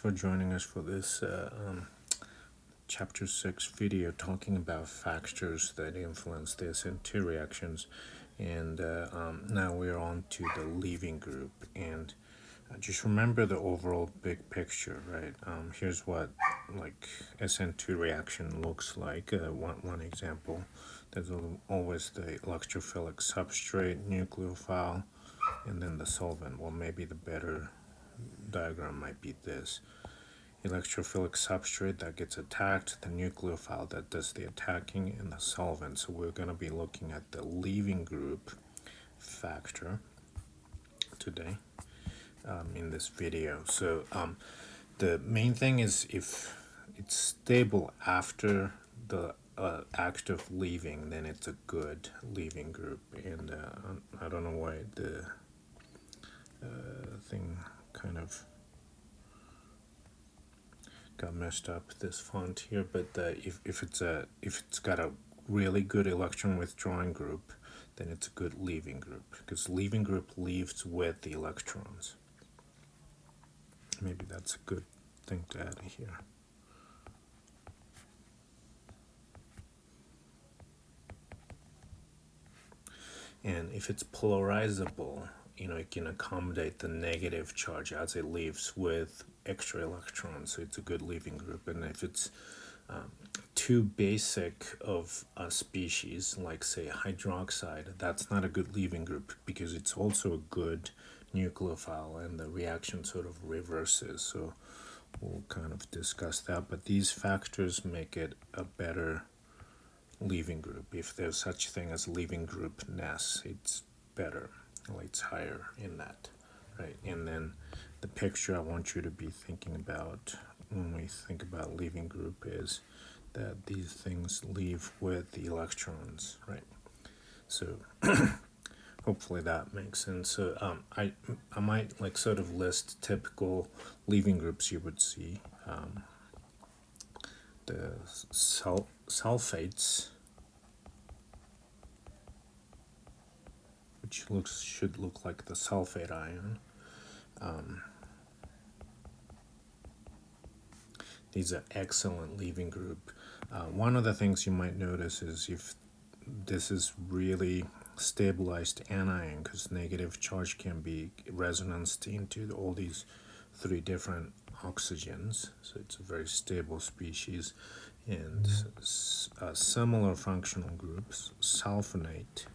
For joining us for this chapter 6 video talking about factors that influence the SN2 reactions, and now we're on to the leaving group. And just remember the overall big picture, right? Here's what like SN2 reaction looks like. One example, there's always the electrophilic substrate, nucleophile, and then the solvent. Well, maybe the better diagram might be this: electrophilic substrate that gets attacked, the nucleophile that does the attacking, and the solvent. So we're going to be looking at the leaving group factor today in this video. So the main thing is if it's stable after the act of leaving, then it's a good leaving group. And I don't know why the thing kind of got messed up, this font here, but if it's got a really good electron withdrawing group, then it's a good leaving group, because leaving group leaves with the electrons. Maybe that's a good thing to add here. And if it's polarizable, it can accommodate the negative charge as it leaves with extra electrons, so it's a good leaving group. And if it's too basic of a species, like say hydroxide, that's not a good leaving group because it's also a good nucleophile, and the reaction sort of reverses. So we'll kind of discuss that, but these factors make it a better leaving group. If there's such a thing as leaving groupness, it's better, like it's higher in that, right? And then the picture I want you to be thinking about when we think about leaving group is that these things leave with the electrons, right? So hopefully that makes sense. So I might like sort of list typical leaving groups you would see. The sulfates, which should look like the sulfate ion. These are excellent leaving group. One of the things you might notice is if this is really stabilized anion, because negative charge can be resonanced into all these three different oxygens, so it's a very stable species. And similar functional groups, sulfonate,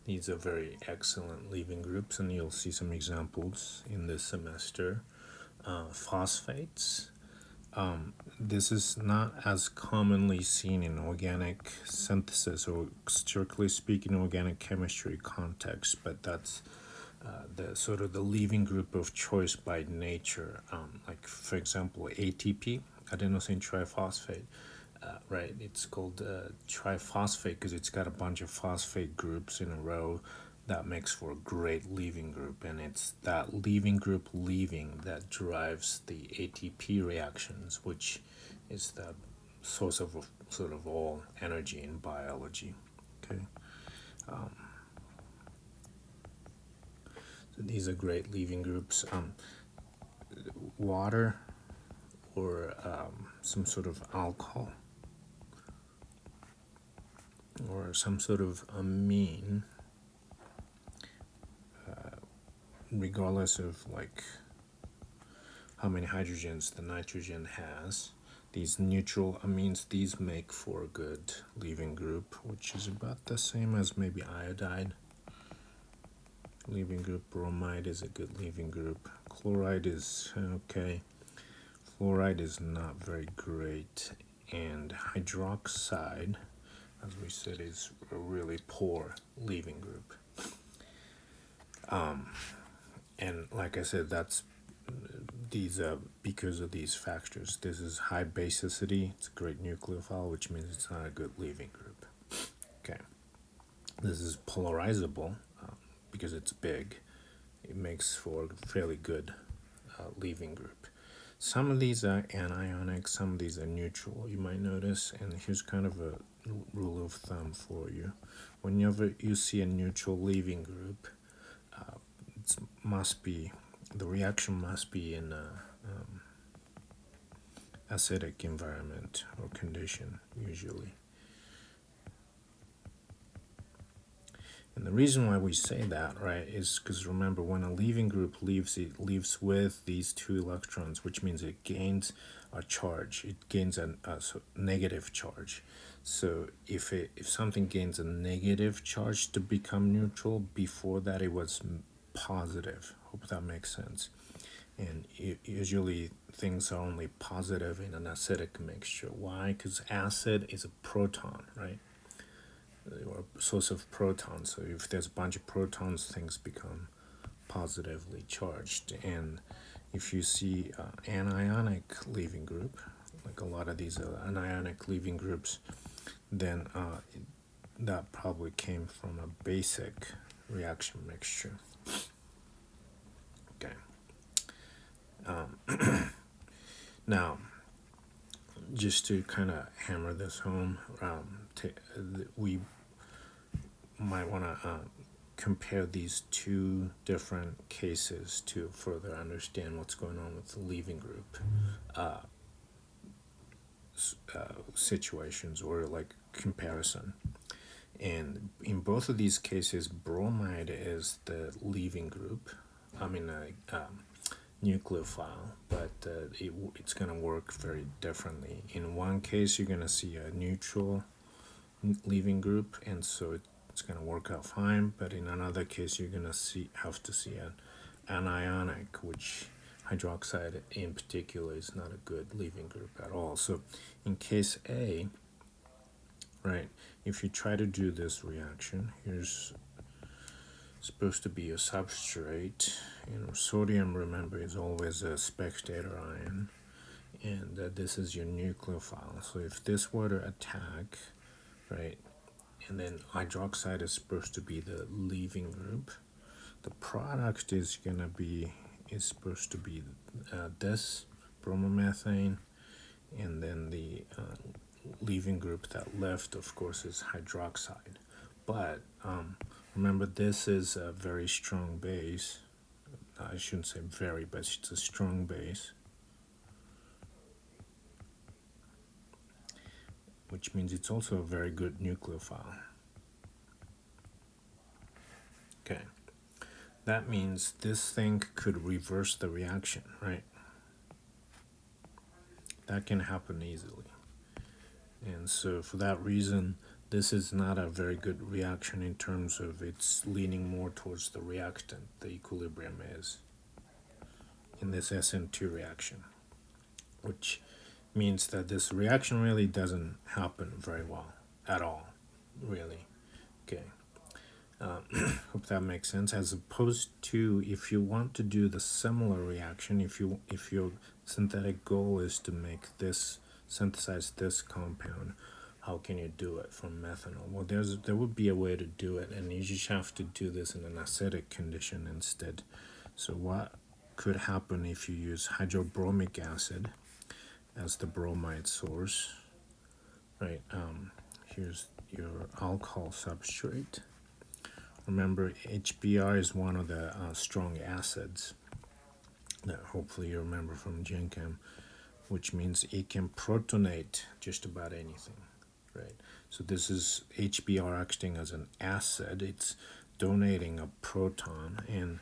these are very excellent leaving groups, and you'll see some examples in this semester. Phosphates, this is not as commonly seen in organic synthesis or strictly speaking organic chemistry context, but that's the sort of the leaving group of choice by nature. Like for example, ATP, adenosine triphosphate, right? It's called triphosphate because it's got a bunch of phosphate groups in a row. That makes for a great leaving group, and it's that leaving group leaving that drives the ATP reactions, which is the source of sort of all energy in biology. Okay. So these are great leaving groups. Water or some sort of alcohol or some sort of amine, regardless of like how many hydrogens the nitrogen has, these neutral amines, these make for a good leaving group, which is about the same as maybe iodide. Leaving group. Bromide is a good leaving group. Chloride is okay. Fluoride is not very great. And hydroxide, as we said, is a really poor leaving group. And like I said, that's these because of these factors. This is high basicity. It's a great nucleophile, which means it's not a good leaving group. Okay. This is polarizable because it's big. It makes for a fairly good leaving group. Some of these are anionic, some of these are neutral, you might notice. And here's kind of a rule of thumb for you. Whenever you see a neutral leaving group, the reaction must be in a acidic environment or condition usually. And the reason why we say that, right, is because remember, when a leaving group leaves, it leaves with these 2 electrons, which means it gains a charge. It gains a negative charge. So if something gains a negative charge to become neutral, before that it was positive. Hope that makes sense. And usually things are only positive in an acidic mixture. Why? Because acid is a proton, right? Or a source of protons. So if there's a bunch of protons, things become positively charged. And if you see anionic leaving group, like a lot of these anionic leaving groups, then that probably came from a basic reaction mixture. Okay. Now, just to kind of hammer this home, we might want to compare these 2 different cases to further understand what's going on with the leaving group situations, or like comparison. And in both of these cases, bromide is the leaving group. Nucleophile, but it's going to work very differently. In one case, you're going to see a neutral leaving group, and so it's going to work out fine. But in another case, you're going to have to see an anionic, which hydroxide in particular is not a good leaving group at all. So in case A, right, if you try to do this reaction, here's supposed to be a substrate. Sodium, remember, is always a spectator ion, and this is your nucleophile. So if this were to attack, right, and then hydroxide is supposed to be the leaving group, the product is supposed to be this bromomethane, and then the leaving group that left, of course, is hydroxide. But remember, this is a very strong base. I shouldn't say very, but it's a strong base, which means it's also a very good nucleophile. Okay, that means this thing could reverse the reaction, right? That can happen easily. And so for that reason, this is not a very good reaction in terms of it's leaning more towards the reactant, the equilibrium is, in this SN2 reaction, which means that this reaction really doesn't happen very well at all, really. Okay. Hope that makes sense. As opposed to if you want to do the similar reaction, if your synthetic goal is to synthesize this compound, how can you do it from methanol? Well, there would be a way to do it, and you just have to do this in an acidic condition instead. So what could happen if you use hydrobromic acid as the bromide source, right? Here's your alcohol substrate. Remember, HBr is one of the strong acids that hopefully you remember from Chem, which means it can protonate just about anything, right? So this is HBr acting as an acid. It's donating a proton, and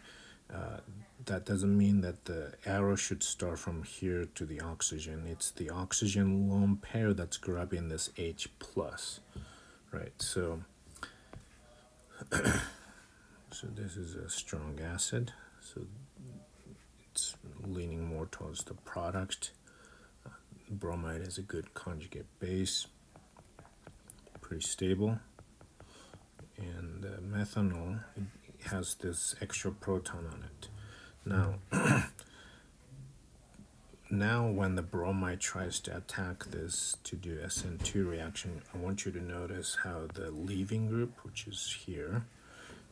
that doesn't mean that the arrow should start from here to the oxygen. It's the oxygen lone pair that's grabbing this H+, right? So so this is a strong acid, so it's leaning more towards the product. Bromide is a good conjugate base, pretty stable, and methanol has this extra proton on it. Now when the bromide tries to attack this to do SN2 reaction, I want you to notice how the leaving group, which is here,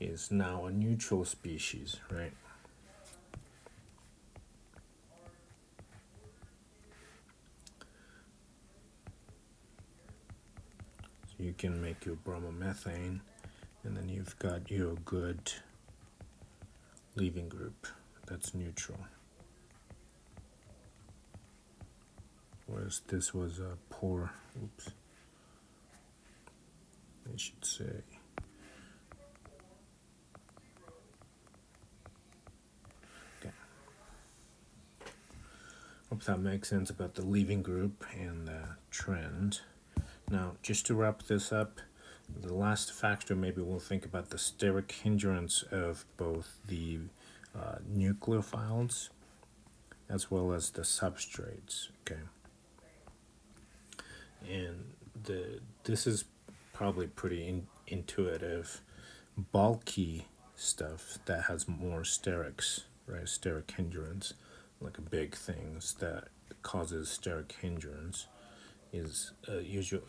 is now a neutral species, right? So you can make your bromomethane, and then you've got your good leaving group that's neutral, whereas this was a poor, oops, I should say. Okay. Hope that makes sense about the leaving group and the trend. Now, just to wrap this up, the last factor, maybe we'll think about the steric hindrance of both the nucleophiles as well as the substrates. Okay, and this is probably pretty intuitive. Bulky stuff that has more sterics, right? Steric hindrance, like a big things that causes steric hindrance, is usually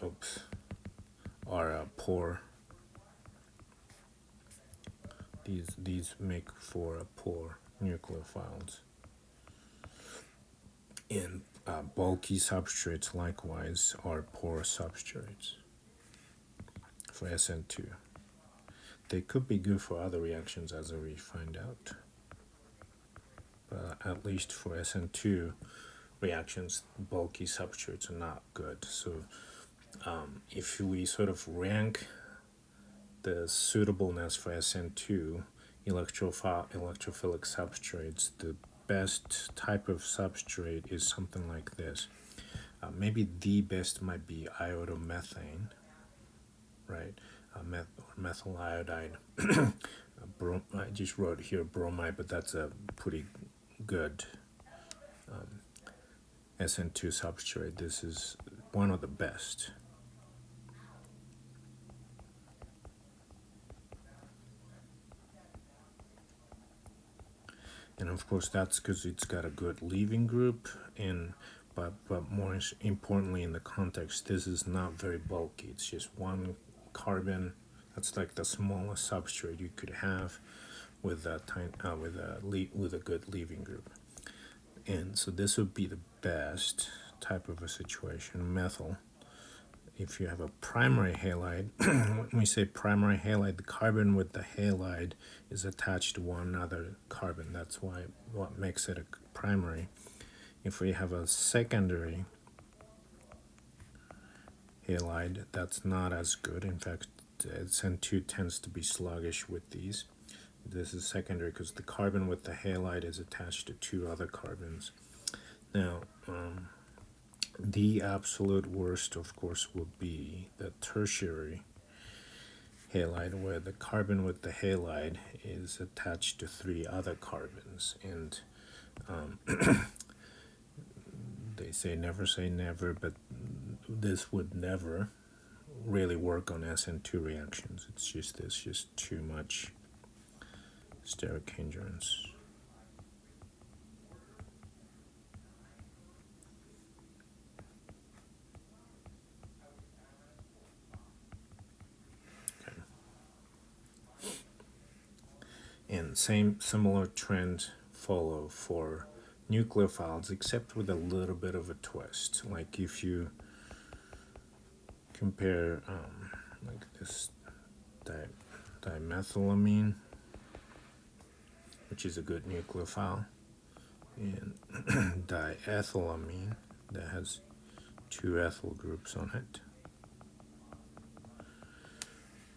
are poor. These make for poor nucleophiles. And bulky substrates likewise are poor substrates for SN2. They could be good for other reactions as we find out, but at least for SN2 reactions, bulky substrates are not good. So if we sort of rank the suitableness for SN2 electrophilic substrates, the best type of substrate is something like this. Maybe the best might be iodomethane, right? Methyl iodide. I just wrote here bromide, but that's a pretty good SN2 substrate. This is one of the best. And of course that's because it's got a good leaving group, and but more importantly in the context, this is not very bulky. It's just one carbon. That's like the smallest substrate you could have with a good leaving group. And so this would be the best type of a situation. Methyl. If you have a primary halide, when we say primary halide, the carbon with the halide is attached to one other carbon. That's what makes it a primary. If we have a secondary halide, that's not as good. In fact, SN2 tends to be sluggish with these. This is secondary because the carbon with the halide is attached to two other carbons. Now, the absolute worst, of course, would be the tertiary halide, where the carbon with the halide is attached to three other carbons. And they say never, but this would never really work on SN2 reactions. It's just too much steric hindrance. And similar trend follow for nucleophiles, except with a little bit of a twist. Like if you compare like this dimethylamine, which is a good nucleophile, and diethylamine that has two ethyl groups on it.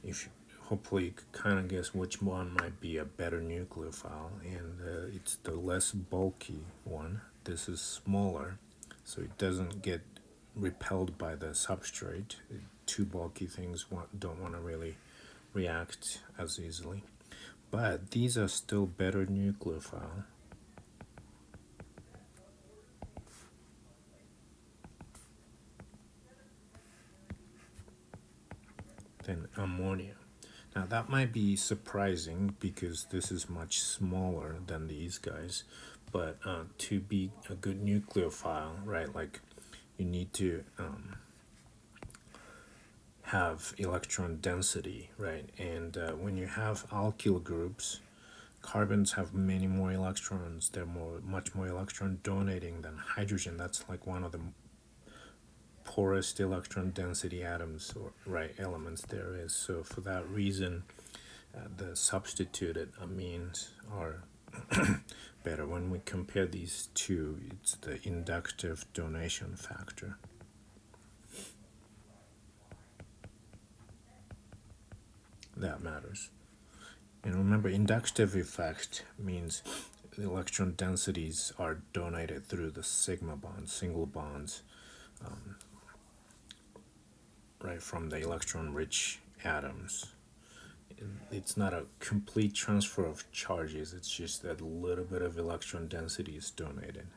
If you hopefully you can kind of guess which one might be a better nucleophile, and it's the less bulky one. This is smaller, so it doesn't get repelled by the substrate. Two bulky things don't want to really react as easily, but these are still better nucleophile than ammonia. Now that might be surprising because this is much smaller than these guys, but to be a good nucleophile, right, like you need to have electron density, right? And when you have alkyl groups, carbons have many more electrons. They're much more electron donating than hydrogen. That's like one of the poorest electron density atoms or elements there is. So for that reason, the substituted amines are better. When we compare these two, it's the inductive donation factor. That matters. And remember, inductive effect means the electron densities are donated through the sigma bonds, single bonds, right from the electron-rich atoms. It's not a complete transfer of charges, it's just that a little bit of electron density is donated.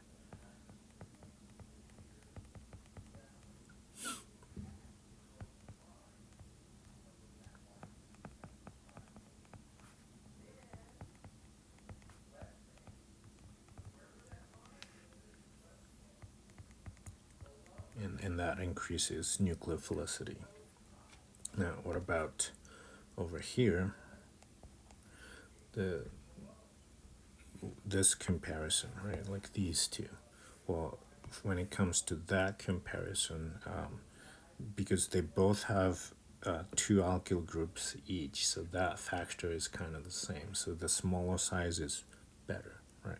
And that increases nucleophilicity. Now, what about over here? This comparison, right? Like these two. Well, when it comes to that comparison, because they both have two alkyl groups each, so that factor is kind of the same. So the smaller size is better, right?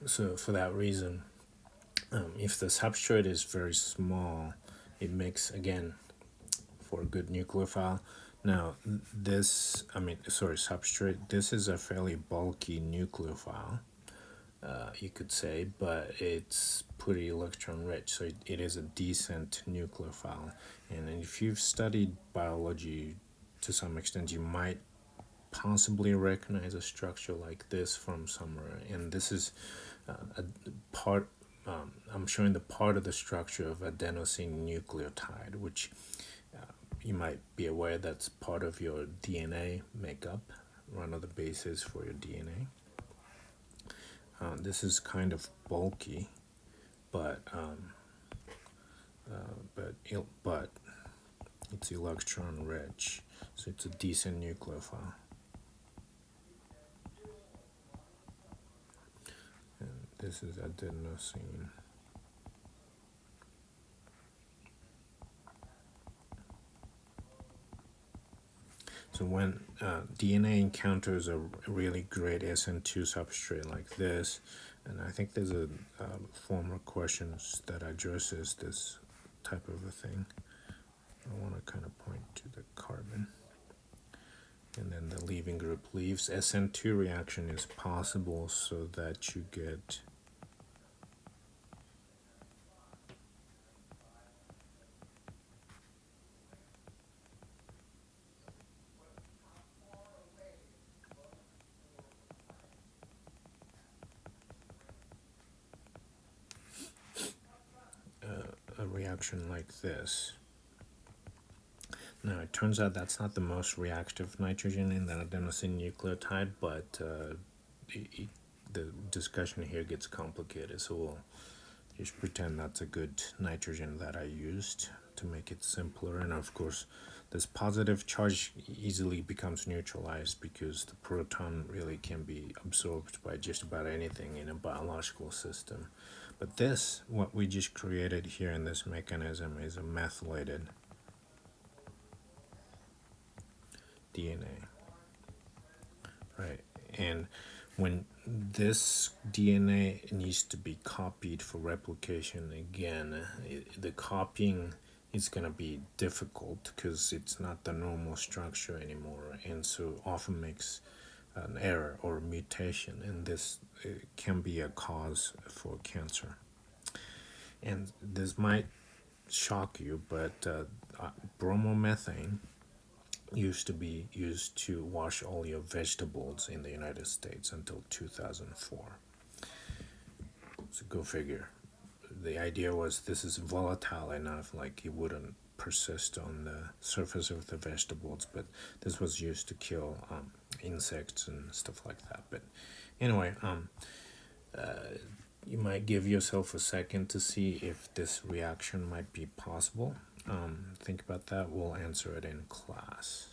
So for that reason, if the substrate is very small, it makes, again, for a good nucleophile. Now this, substrate, this is a fairly bulky nucleophile, you could say, but it's pretty electron rich, so it is a decent nucleophile. And if you've studied biology to some extent, you might possibly recognize a structure like this from somewhere. And this is a part, I'm showing the part of the structure of adenosine nucleotide, which you might be aware that's part of your DNA makeup, one of the bases for your DNA. This is kind of bulky, but it's electron rich, so it's a decent nucleophile. And this is adenosine. So when DNA encounters a really great SN2 substrate like this, and I think there's a former questions that addresses this type of a thing. I want to kind of point to the carbon. And then the leaving group leaves. SN2 reaction is possible so that you get a reaction like this. Now, it turns out that's not the most reactive nitrogen in that adenosine nucleotide, but the discussion here gets complicated, so we'll just pretend that's a good nitrogen that I used to make it simpler. And of course, this positive charge easily becomes neutralized because the proton really can be absorbed by just about anything in a biological system. But this, what we just created here in this mechanism, is a methylated DNA, right? And when this DNA needs to be copied for replication again, the copying is going to be difficult because it's not the normal structure anymore, and so often makes an error or a mutation, and this can be a cause for cancer. And this might shock you, but bromomethane used to be used to wash all your vegetables in the United States until 2004. So go figure. The idea was this is volatile enough, like it wouldn't persist on the surface of the vegetables, but this was used to kill insects and stuff like that. But anyway, you might give yourself a second to see if this reaction might be possible. think about that. We'll answer it in class.